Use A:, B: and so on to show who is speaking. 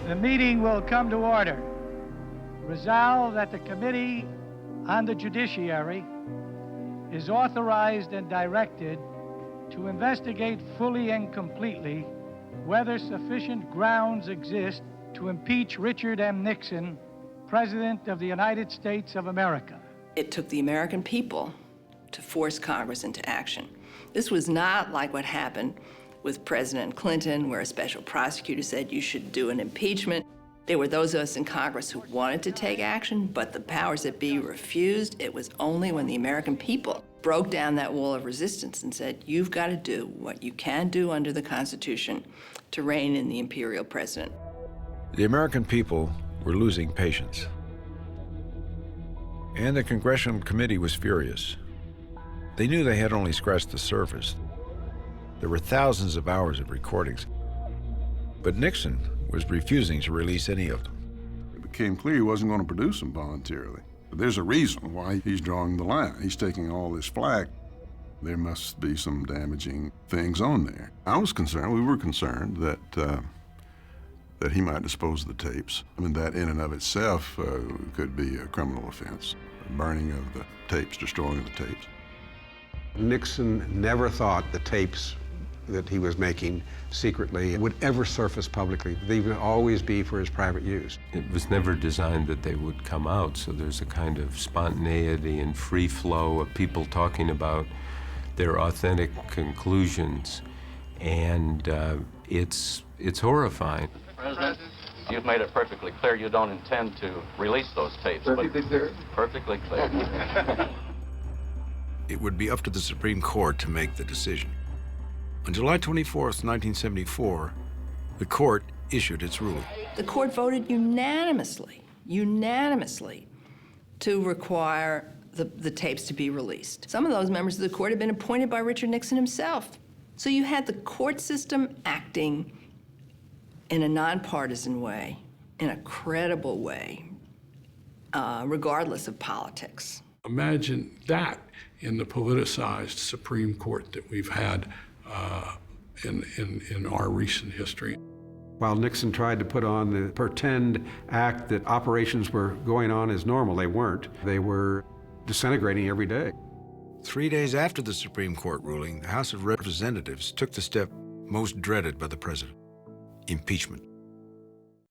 A: The meeting will come to order. Resolved that the Committee on the Judiciary is authorized and directed to investigate fully and completely whether sufficient grounds exist to impeach Richard M. Nixon, President of the United States of America.
B: It took the American people to force Congress into action. This was not like what happened with President Clinton, where a special prosecutor said you should do an impeachment. There were those of us in Congress who wanted to take action, but the powers that be refused. It was only when the American people broke down that wall of resistance and said, you've got to do what you can do under the Constitution to rein in the imperial president.
C: The American people were losing patience. And the Congressional Committee was furious. They knew they had only scratched the surface. There were thousands of hours of recordings, but Nixon was refusing to release any of them.
D: It became clear he wasn't going to produce them voluntarily. There's a reason why he's drawing the line. He's taking all this flack. There must be some damaging things on there. I was concerned, we were concerned that he might dispose of the tapes. I mean, that in and of itself could be a criminal offense. The burning of the tapes, destroying the tapes.
E: Nixon never thought the tapes that he was making secretly would ever surface publicly. They would always be for his private use.
F: It was never designed that they would come out, so there's a kind of spontaneity and free flow of people talking about their authentic conclusions, and it's horrifying.
G: President, you've made it perfectly clear you don't intend to release those tapes.
H: Perfectly clear?
G: Perfectly clear.
C: It would be up to the Supreme Court to make the decision. On July 24th, 1974, the court issued its ruling.
B: The court voted unanimously to require the tapes to be released. Some of those members of the court had been appointed by Richard Nixon himself. So you had the court system acting in a nonpartisan way, in a credible way, regardless of politics.
I: Imagine that in the politicized Supreme Court that we've had in our recent history.
E: While Nixon tried to put on the pretend act that operations were going on as normal, they weren't. They were disintegrating every day.
C: 3 days after the Supreme Court ruling, the House of Representatives took the step most dreaded by the president: impeachment.